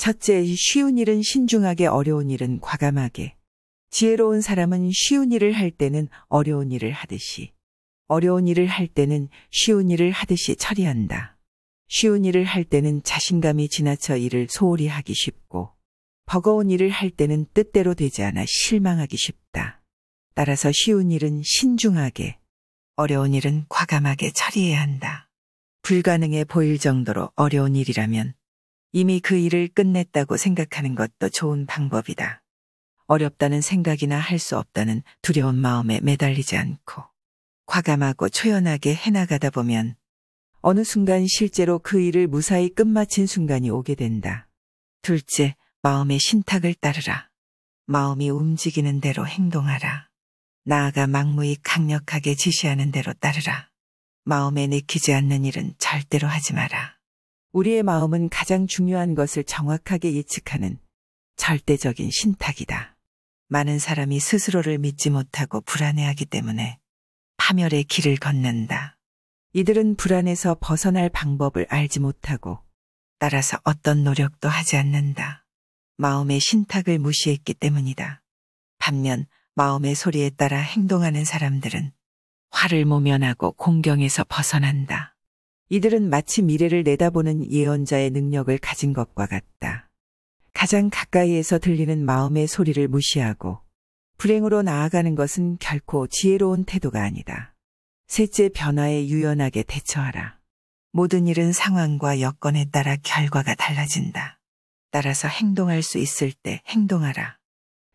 첫째, 쉬운 일은 신중하게, 어려운 일은 과감하게. 지혜로운 사람은 쉬운 일을 할 때는 어려운 일을 하듯이, 어려운 일을 할 때는 쉬운 일을 하듯이 처리한다. 쉬운 일을 할 때는 자신감이 지나쳐 일을 소홀히 하기 쉽고, 버거운 일을 할 때는 뜻대로 되지 않아 실망하기 쉽다. 따라서 쉬운 일은 신중하게, 어려운 일은 과감하게 처리해야 한다. 불가능해 보일 정도로 어려운 일이라면 이미 그 일을 끝냈다고 생각하는 것도 좋은 방법이다. 어렵다는 생각이나 할 수 없다는 두려운 마음에 매달리지 않고 과감하고 초연하게 해나가다 보면 어느 순간 실제로 그 일을 무사히 끝마친 순간이 오게 된다. 둘째, 마음의 신탁을 따르라. 마음이 움직이는 대로 행동하라. 나아가 막무히 강력하게 지시하는 대로 따르라. 마음에 내키지 않는 일은 절대로 하지 마라. 우리의 마음은 가장 중요한 것을 정확하게 예측하는 절대적인 신탁이다. 많은 사람이 스스로를 믿지 못하고 불안해하기 때문에 파멸의 길을 걷는다. 이들은 불안에서 벗어날 방법을 알지 못하고 따라서 어떤 노력도 하지 않는다. 마음의 신탁을 무시했기 때문이다. 반면 마음의 소리에 따라 행동하는 사람들은 화를 모면하고 공경에서 벗어난다. 이들은 마치 미래를 내다보는 예언자의 능력을 가진 것과 같다. 가장 가까이에서 들리는 마음의 소리를 무시하고 불행으로 나아가는 것은 결코 지혜로운 태도가 아니다. 셋째, 변화에 유연하게 대처하라. 모든 일은 상황과 여건에 따라 결과가 달라진다. 따라서 행동할 수 있을 때 행동하라.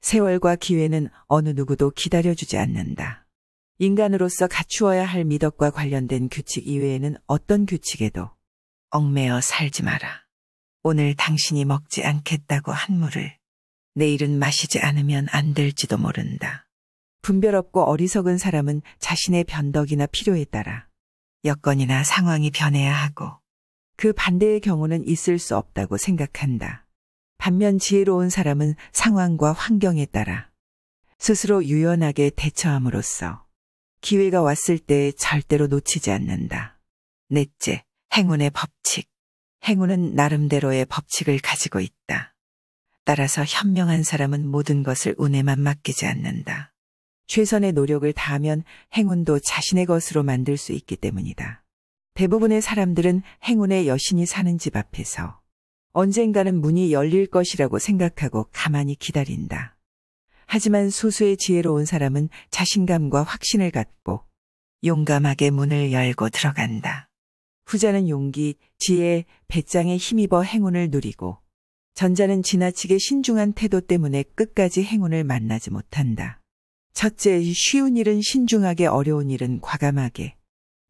세월과 기회는 어느 누구도 기다려주지 않는다. 인간으로서 갖추어야 할 미덕과 관련된 규칙 이외에는 어떤 규칙에도 얽매여 살지 마라. 오늘 당신이 먹지 않겠다고 한 물을 내일은 마시지 않으면 안 될지도 모른다. 분별 없고 어리석은 사람은 자신의 변덕이나 필요에 따라 여건이나 상황이 변해야 하고 그 반대의 경우는 있을 수 없다고 생각한다. 반면 지혜로운 사람은 상황과 환경에 따라 스스로 유연하게 대처함으로써 기회가 왔을 때 절대로 놓치지 않는다. 넷째, 행운의 법칙. 행운은 나름대로의 법칙을 가지고 있다. 따라서 현명한 사람은 모든 것을 운에만 맡기지 않는다. 최선의 노력을 다하면 행운도 자신의 것으로 만들 수 있기 때문이다. 대부분의 사람들은 행운의 여신이 사는 집 앞에서 언젠가는 문이 열릴 것이라고 생각하고 가만히 기다린다. 하지만 소수의 지혜로운 사람은 자신감과 확신을 갖고 용감하게 문을 열고 들어간다. 후자는 용기, 지혜, 배짱에 힘입어 행운을 누리고 전자는 지나치게 신중한 태도 때문에 끝까지 행운을 만나지 못한다. 첫째, 쉬운 일은 신중하게, 어려운 일은 과감하게.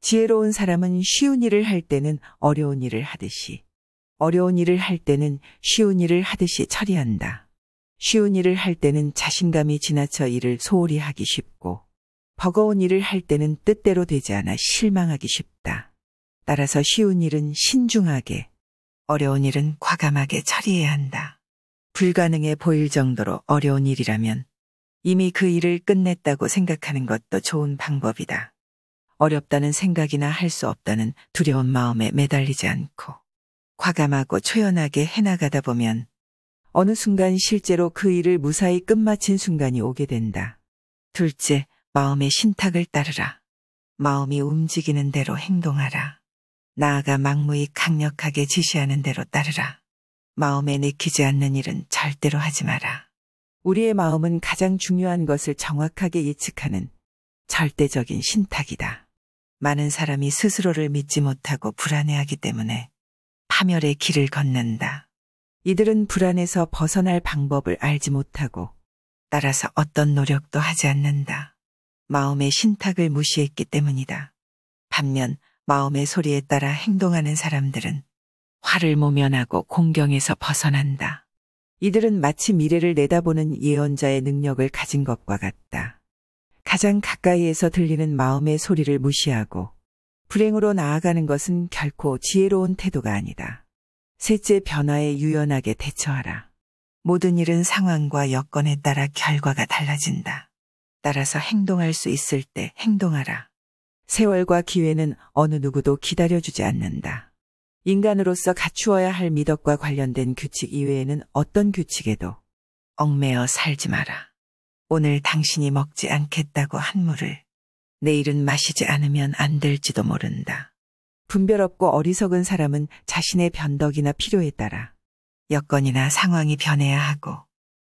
지혜로운 사람은 쉬운 일을 할 때는 어려운 일을 하듯이, 어려운 일을 할 때는 쉬운 일을 하듯이 처리한다. 쉬운 일을 할 때는 자신감이 지나쳐 일을 소홀히 하기 쉽고, 버거운 일을 할 때는 뜻대로 되지 않아 실망하기 쉽다. 따라서 쉬운 일은 신중하게, 어려운 일은 과감하게 처리해야 한다. 불가능해 보일 정도로 어려운 일이라면 이미 그 일을 끝냈다고 생각하는 것도 좋은 방법이다. 어렵다는 생각이나 할 수 없다는 두려운 마음에 매달리지 않고 과감하고 초연하게 해나가다 보면 어느 순간 실제로 그 일을 무사히 끝마친 순간이 오게 된다. 둘째, 마음의 신탁을 따르라. 마음이 움직이는 대로 행동하라. 나아가 막무히 강력하게 지시하는 대로 따르라. 마음에 내키지 않는 일은 절대로 하지 마라. 우리의 마음은 가장 중요한 것을 정확하게 예측하는 절대적인 신탁이다. 많은 사람이 스스로를 믿지 못하고 불안해하기 때문에 파멸의 길을 걷는다. 이들은 불안에서 벗어날 방법을 알지 못하고 따라서 어떤 노력도 하지 않는다. 마음의 신탁을 무시했기 때문이다. 반면 마음의 소리에 따라 행동하는 사람들은 화를 모면하고 공경에서 벗어난다. 이들은 마치 미래를 내다보는 예언자의 능력을 가진 것과 같다. 가장 가까이에서 들리는 마음의 소리를 무시하고 불행으로 나아가는 것은 결코 지혜로운 태도가 아니다. 셋째, 변화에 유연하게 대처하라. 모든 일은 상황과 여건에 따라 결과가 달라진다. 따라서 행동할 수 있을 때 행동하라. 세월과 기회는 어느 누구도 기다려주지 않는다. 인간으로서 갖추어야 할 미덕과 관련된 규칙 이외에는 어떤 규칙에도 얽매여 살지 마라. 오늘 당신이 먹지 않겠다고 한 물을 내일은 마시지 않으면 안 될지도 모른다. 분별 없고 어리석은 사람은 자신의 변덕이나 필요에 따라 여건이나 상황이 변해야 하고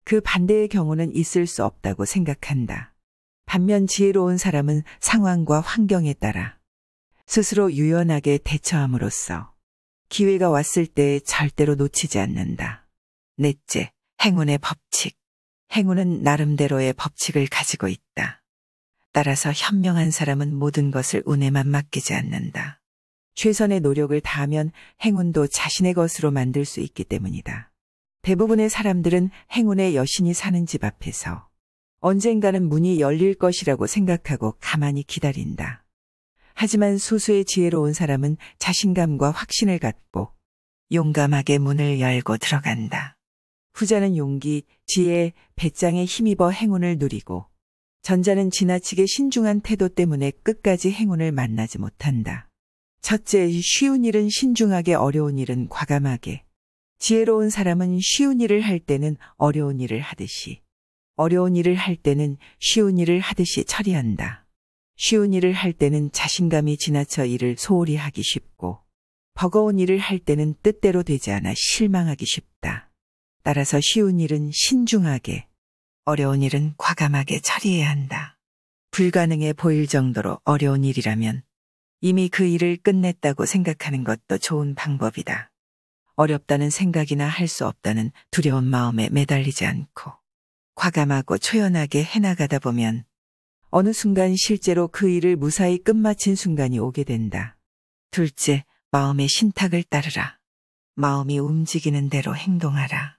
그 반대의 경우는 있을 수 없다고 생각한다. 반면 지혜로운 사람은 상황과 환경에 따라 스스로 유연하게 대처함으로써 기회가 왔을 때 절대로 놓치지 않는다. 넷째, 행운의 법칙. 행운은 나름대로의 법칙을 가지고 있다. 따라서 현명한 사람은 모든 것을 운에만 맡기지 않는다. 최선의 노력을 다하면 행운도 자신의 것으로 만들 수 있기 때문이다. 대부분의 사람들은 행운의 여신이 사는 집 앞에서 언젠가는 문이 열릴 것이라고 생각하고 가만히 기다린다. 하지만 소수의 지혜로운 사람은 자신감과 확신을 갖고 용감하게 문을 열고 들어간다. 후자는 용기, 지혜, 배짱에 힘입어 행운을 누리고 전자는 지나치게 신중한 태도 때문에 끝까지 행운을 만나지 못한다. 첫째, 쉬운 일은 신중하게, 어려운 일은 과감하게. 지혜로운 사람은 쉬운 일을 할 때는 어려운 일을 하듯이, 어려운 일을 할 때는 쉬운 일을 하듯이 처리한다. 쉬운 일을 할 때는 자신감이 지나쳐 일을 소홀히 하기 쉽고, 버거운 일을 할 때는 뜻대로 되지 않아 실망하기 쉽다. 따라서 쉬운 일은 신중하게, 어려운 일은 과감하게 처리해야 한다. 불가능해 보일 정도로 어려운 일이라면 이미 그 일을 끝냈다고 생각하는 것도 좋은 방법이다. 어렵다는 생각이나 할 수 없다는 두려운 마음에 매달리지 않고 과감하고 초연하게 해나가다 보면 어느 순간 실제로 그 일을 무사히 끝마친 순간이 오게 된다. 둘째, 마음의 신탁을 따르라. 마음이 움직이는 대로 행동하라.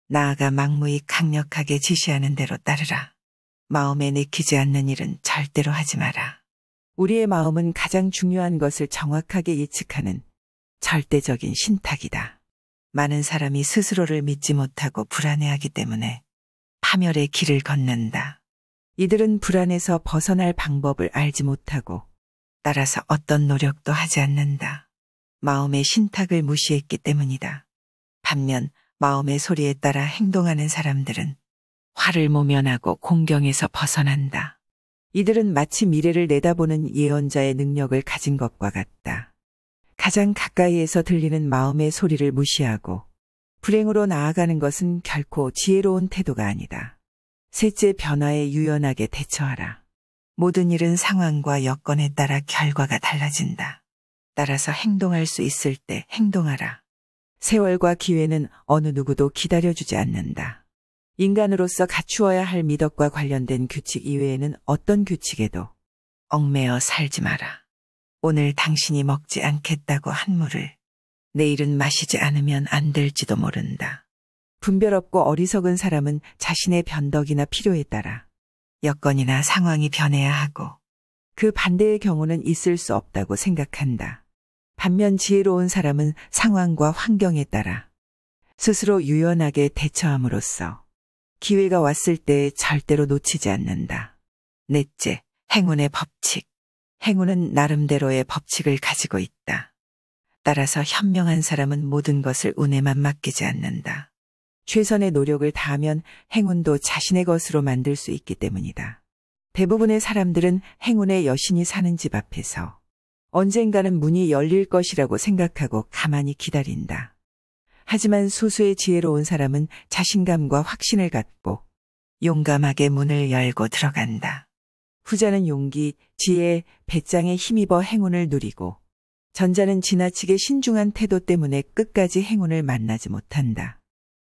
나아가 막무히 강력하게 지시하는 대로 따르라. 마음에 내키지 않는 일은 절대로 하지 마라. 우리의 마음은 가장 중요한 것을 정확하게 예측하는 절대적인 신탁이다. 많은 사람이 스스로를 믿지 못하고 불안해하기 때문에 파멸의 길을 걷는다. 이들은 불안에서 벗어날 방법을 알지 못하고 따라서 어떤 노력도 하지 않는다. 마음의 신탁을 무시했기 때문이다. 반면 마음의 소리에 따라 행동하는 사람들은 화를 모면하고 공경에서 벗어난다. 이들은 마치 미래를 내다보는 예언자의 능력을 가진 것과 같다. 가장 가까이에서 들리는 마음의 소리를 무시하고 불행으로 나아가는 것은 결코 지혜로운 태도가 아니다. 셋째, 변화에 유연하게 대처하라. 모든 일은 상황과 여건에 따라 결과가 달라진다. 따라서 행동할 수 있을 때 행동하라. 세월과 기회는 어느 누구도 기다려주지 않는다. 인간으로서 갖추어야 할 미덕과 관련된 규칙 이외에는 어떤 규칙에도 얽매여 살지 마라. 오늘 당신이 먹지 않겠다고 한 물을 내일은 마시지 않으면 안 될지도 모른다. 분별 없고 어리석은 사람은 자신의 변덕이나 필요에 따라 여건이나 상황이 변해야 하고 그 반대의 경우는 있을 수 없다고 생각한다. 반면 지혜로운 사람은 상황과 환경에 따라 스스로 유연하게 대처함으로써 기회가 왔을 때 절대로 놓치지 않는다. 넷째, 행운의 법칙. 행운은 나름대로의 법칙을 가지고 있다. 따라서 현명한 사람은 모든 것을 운에만 맡기지 않는다. 최선의 노력을 다하면 행운도 자신의 것으로 만들 수 있기 때문이다. 대부분의 사람들은 행운의 여신이 사는 집 앞에서 언젠가는 문이 열릴 것이라고 생각하고 가만히 기다린다. 하지만 소수의 지혜로운 사람은 자신감과 확신을 갖고 용감하게 문을 열고 들어간다. 후자는 용기, 지혜, 배짱에 힘입어 행운을 누리고 전자는 지나치게 신중한 태도 때문에 끝까지 행운을 만나지 못한다.